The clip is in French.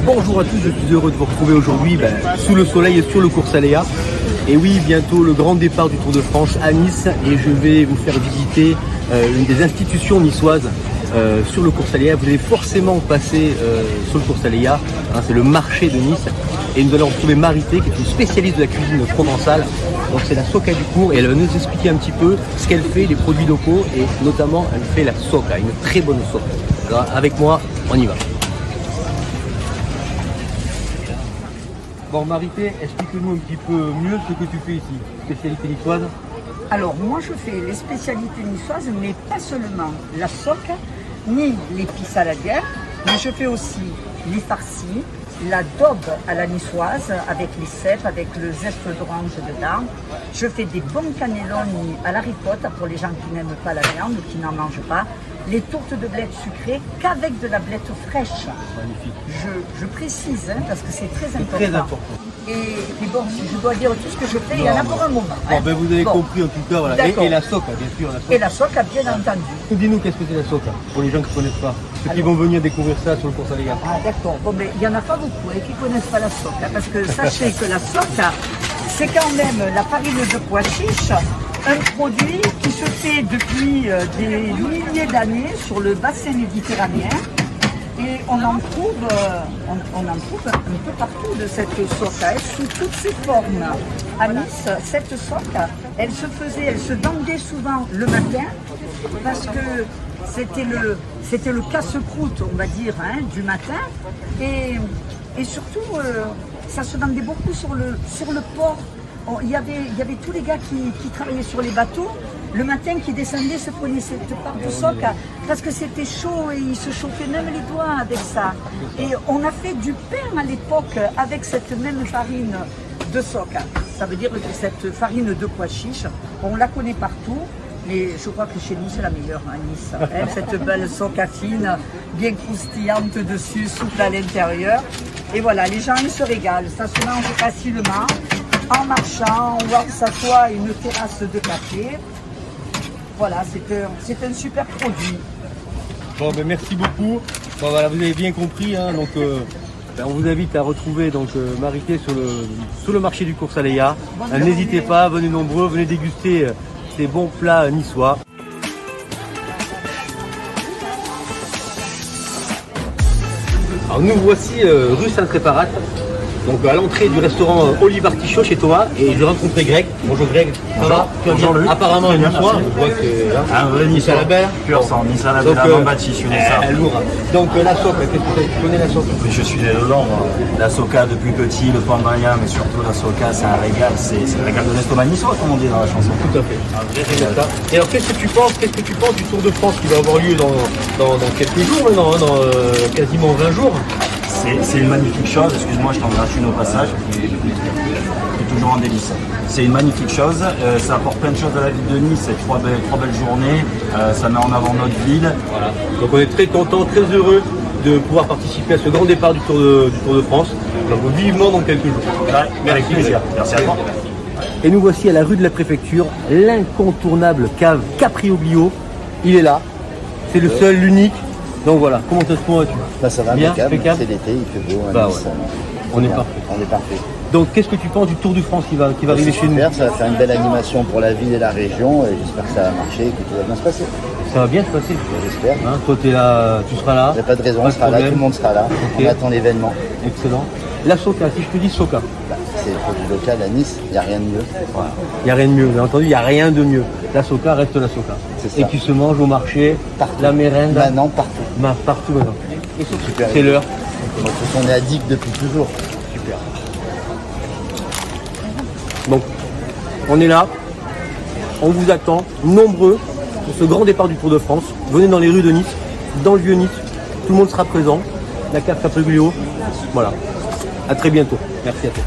Bonjour à tous, je suis heureux de vous retrouver aujourd'hui sous le soleil et sur le cours Saléa. Et oui, bientôt le grand départ du Tour de France à Nice et je vais vous faire visiter une des institutions niçoises sur le cours Saléa. Vous allez forcément passer sur le cours Saléa, hein, c'est le marché de Nice. Et nous allons retrouver Marité qui est une spécialiste de la cuisine provençale. Donc c'est la soca du cours et elle va nous expliquer un petit peu ce qu'elle fait, les produits locaux et notamment elle fait la soca, une très bonne soca. Alors avec moi, on y va. Bon Marité, explique-nous un petit peu mieux ce que tu fais ici, spécialité niçoise. Alors moi je fais les spécialités niçoises, mais pas seulement la soca, ni les pissaladières, mais je fais aussi les farcis, la daube à la niçoise avec les cèpes, avec le zeste d'orange dedans. Je fais des bons cannelloni à la ricotta pour les gens qui n'aiment pas la viande ou qui n'en mangent pas. Les tourtes de blettes sucrées qu'avec de la blette fraîche. Magnifique. Je précise parce que c'est très important. Très important. Et puis bon, si je dois dire tout ce que je fais, il y en a pour un moment. Bon, vous avez compris en tout cas, voilà. Et la soca, bien sûr. La soca. Et la soca, bien entendu. Dis-nous qu'est-ce que c'est la soca, pour les gens qui ne connaissent pas, ceux qui vont venir découvrir ça sur le cours Saléa. Ah d'accord, bon mais il n'y en a pas beaucoup qui ne connaissent pas la soca, parce que sachez que la soca, c'est quand même la farine de pois chiche, un produit qui se fait depuis des milliers d'années sur le bassin méditerranéen. Et on en trouve un peu partout de cette soca, sous toutes ses formes. À Nice, cette soca, elle se vendait souvent le matin parce que c'était le casse-croûte, on va dire, hein, du matin. Et surtout, ça se vendait beaucoup sur le port. Il y avait tous les gars qui travaillaient sur les bateaux. Le matin, qui descendaient, se prenaient cette part de soca parce que c'était chaud et ils se chauffaient même les doigts avec ça. Et on a fait du pain à l'époque avec cette même farine de soca. Ça veut dire que cette farine de pois chiche, on la connaît partout. Mais je crois que chez nous, c'est la meilleure à Nice. Hein, cette belle soca fine, bien croustillante dessus, souple à l'intérieur. Et voilà, les gens, ils se régalent. Ça se mange facilement. En marchant, on s'assoit à une terrasse de café. Voilà, c'est un super produit. Bon, merci beaucoup. Bon, voilà, vous avez bien compris. Hein, donc, on vous invite à retrouver Marité sur le marché du cours Saléa. N'hésitez pas, venez nombreux, venez déguster ces bons plats niçois. Alors, nous voici rue Saint-Tréparat. Donc à l'entrée du restaurant Olive Artichaut chez Thomas et je rencontré Greg. Bonjour Greg. Bonjour. Bonjour Luc. Apparemment une fois, je vois que c'est Nice à la belle. Pur sang, Nice à la belle, à Bambati, je suis né ça. Donc la soca, qu'est-ce que tu connais la soca? Je suis dedans, moi. La soca depuis petit, le pambaya, mais surtout la soca, c'est un régal, c'est le régal de l'estomac niçois, comme on dit dans la chanson. Tout à fait. Un vrai régal. Et alors qu'est-ce que tu penses du Tour de France qui va avoir lieu dans quelques jours maintenant, hein, dans quasiment 20 jours? C'est une magnifique chose, excuse-moi, je t'en gratuite au passage, c'est toujours un délice. C'est une magnifique chose, ça apporte plein de choses à la ville de Nice, c'est trois belles journées, ça met en avant notre ville. Voilà. Donc on est très content, très heureux de pouvoir participer à ce grand départ du Tour de France. Donc vivement dans quelques jours. Ouais, avec plaisir, merci à toi. Et nous voici à la rue de la Préfecture, l'incontournable cave Capri-Oblio. Il est là, c'est le seul, l'unique. Donc voilà, comment vas-tu? Ça va bien, c'est l'été, il fait beau. Ouais. On est parfait. Donc qu'est-ce que tu penses du Tour de France qui va arriver chez nous? Ça va faire une belle animation pour la ville et la région et j'espère que ça va marcher et que tout va bien se passer. Ça va bien se passer? J'espère. Hein, toi tu es là, tu seras là? Il n'y a pas de raison, on sera là, tout le monde sera là. Okay. On attend l'événement. Excellent. La soca, si je te dis soca? C'est le produit local à Nice, il n'y a rien de mieux. Voilà. Il n'y a rien de mieux, bien entendu, il n'y a rien de mieux. La soca reste la soca. Et qui se mange au marché, partout. La mérende. Maintenant, partout. Partout maintenant. Super. C'est l'heure. On est addict depuis toujours. Super. Donc, on est là. On vous attend, nombreux, pour ce grand départ du Tour de France. Venez dans les rues de Nice, dans le vieux Nice. Tout le monde sera présent. La cave Capri-Oblio. Voilà. À très bientôt. Merci à toi.